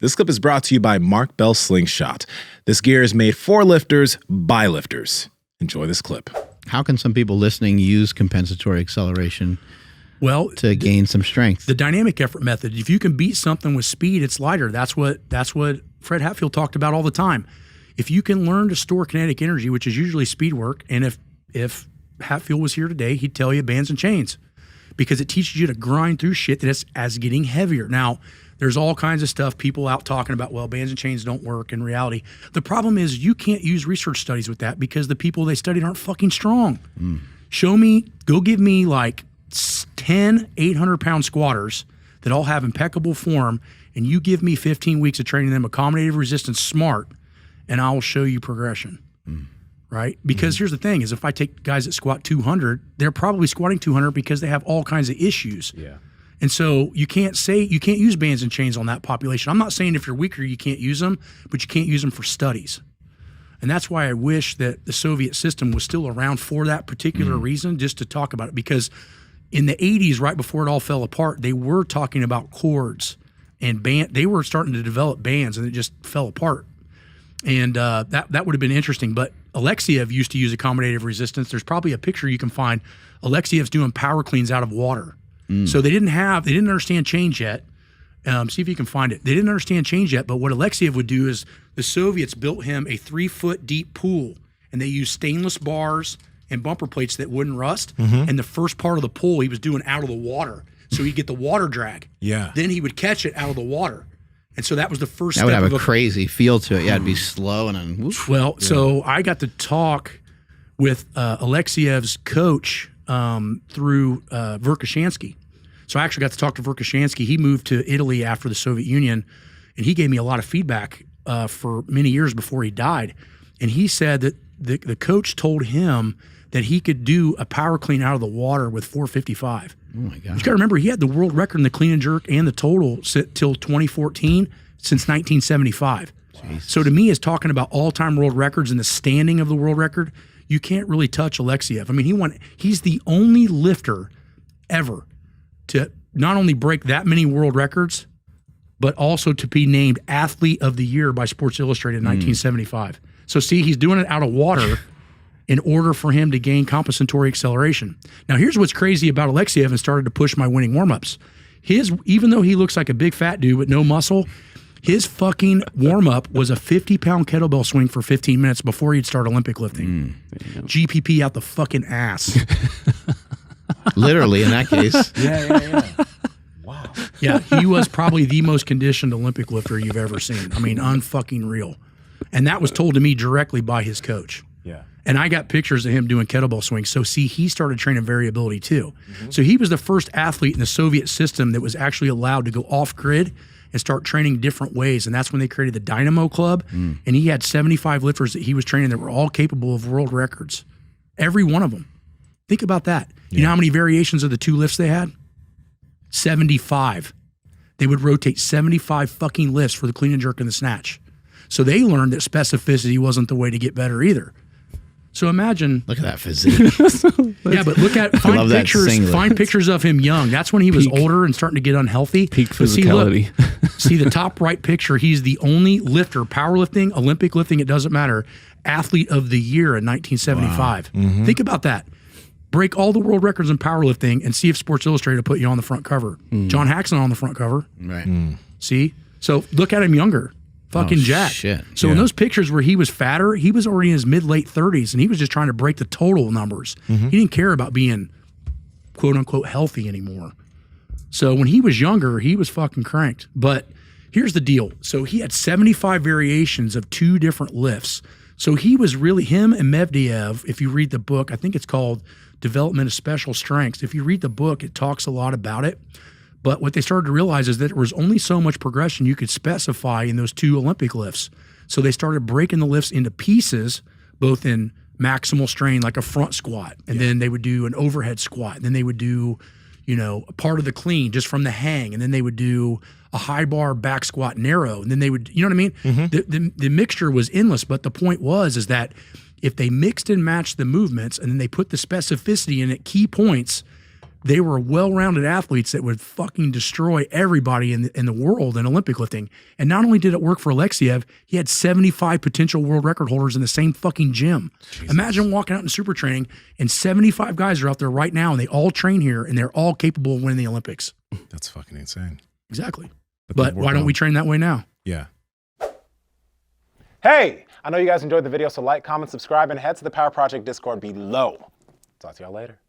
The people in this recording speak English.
This clip is brought to you by Mark Bell Slingshot. This gear is made for lifters by lifters. Enjoy this clip. How can some people listening use compensatory acceleration to gain some strength? The dynamic effort method. If you can beat something with speed, it's lighter. That's what Fred Hatfield talked about all the time. If you can learn to store kinetic energy, which is usually speed work, and if Hatfield was here today, he'd tell you bands and chains, because it teaches you to grind through shit that is getting heavier. Now, there's all kinds of stuff, people out talking about, well, bands and chains don't work in reality. The problem is you can't use research studies with that because the people they studied aren't fucking strong. Go give me like 10 800-pound squatters that all have impeccable form, and you give me 15 weeks of training them accommodative resistance smart, and I will show you progression, right? Because here's the thing is, if I take guys that squat 200, they're probably squatting 200 because they have all kinds of issues. Yeah. And so you can't use bands and chains on that population. I'm not saying if you're weaker, you can't use them, but you can't use them for studies. And that's why I wish that the Soviet system was still around for that particular reason, just to talk about it. Because in the 80s, right before it all fell apart, they were talking about chords and they were starting to develop bands, and it just fell apart. And that would have been interesting. But Alexeyev used to use accommodative resistance. There's probably a picture you can find. Alexeyev's doing power cleans out of water. So they didn't understand change yet. See if you can find it. They didn't understand change yet, but what Alexeyev would do is the Soviets built him a 3-foot deep pool, and they used stainless bars and bumper plates that wouldn't rust. And the first part of the pool he was doing out of the water. So he'd get the water drag. Yeah. Then he would catch it out of the water. And so that was the first step. That would have a crazy feel to it. Yeah, it'd be slow and then whoop. Well, so I got to talk with Alexeyev's coach through Verkhoshansky. So I actually got to talk to Verkhoshansky. He moved to Italy after the Soviet Union, and he gave me a lot of feedback for many years before he died. And he said that the coach told him that he could do a power clean out of the water with 455. Oh my God. You got to remember, he had the world record in the clean and jerk and the total till 2014, since 1975. Jesus. So to me, is talking about all-time world records and the standing of the world record, you can't really touch Alexeyev. I mean, he's the only lifter ever to not only break that many world records, but also to be named Athlete of the Year by Sports Illustrated in 1975. So see, he's doing it out of water in order for him to gain compensatory acceleration. Now, here's what's crazy about Alexeyev, and started to push my winning warm-ups. Even though he looks like a big fat dude with no muscle, his fucking warm-up was a 50-pound kettlebell swing for 15 minutes before he'd start Olympic lifting. GPP out the fucking ass. Literally, in that case. Yeah. Wow. Yeah, he was probably the most conditioned Olympic lifter you've ever seen. I mean, unfucking real. And that was told to me directly by his coach. Yeah. And I got pictures of him doing kettlebell swings. So see, he started training variability too. So he was the first athlete in the Soviet system that was actually allowed to go off-grid and start training different ways. And that's when they created the Dynamo Club. And he had 75 lifters that he was training that were all capable of world records. Every one of them. Think about that. You know how many variations of the two lifts they had? 75. They would rotate 75 fucking lifts for the clean and jerk and the snatch. So they learned that specificity wasn't the way to get better either. So imagine. Look at that physique. Yeah, but find pictures of him young. That's when he was older and starting to get unhealthy. Peak physicality. See the top right picture, he's the only lifter, powerlifting, Olympic lifting, it doesn't matter, Athlete of the Year in 1975. Wow. Think about that. Break all the world records in powerlifting and see if Sports Illustrated will put you on the front cover. John Haxon on the front cover. Right. See? So look at him younger. Fucking jacked. Shit. So in those pictures where he was fatter, he was already in his mid-late 30s, and he was just trying to break the total numbers. He didn't care about being quote-unquote healthy anymore. So when he was younger, he was fucking cranked. But here's the deal. So he had 75 variations of 2 different lifts. So he was really, him and Medvedev, if you read the book, I think it's called Development of Special Strengths. If you read the book, it talks a lot about it. But what they started to realize is that there was only so much progression you could specify in those 2 Olympic lifts. So they started breaking the lifts into pieces, both in maximal strain, like a front squat, and then they would do an overhead squat, and then they would do, a part of the clean just from the hang, and then they would do a high bar back squat narrow, and then they would, you know what I mean? The mixture was endless, but the point is that if they mixed and matched the movements and then they put the specificity in at key points, they were well-rounded athletes that would fucking destroy everybody in the world in Olympic lifting. And not only did it work for Alexeyev, he had 75 potential world record holders in the same fucking gym. Jesus. Imagine walking out in super training and 75 guys are out there right now and they all train here and they're all capable of winning the Olympics. That's fucking insane. Exactly. But why don't we train that way now? Yeah. Hey, I know you guys enjoyed the video, so like, comment, subscribe, and head to the Power Project Discord below. Talk to y'all later.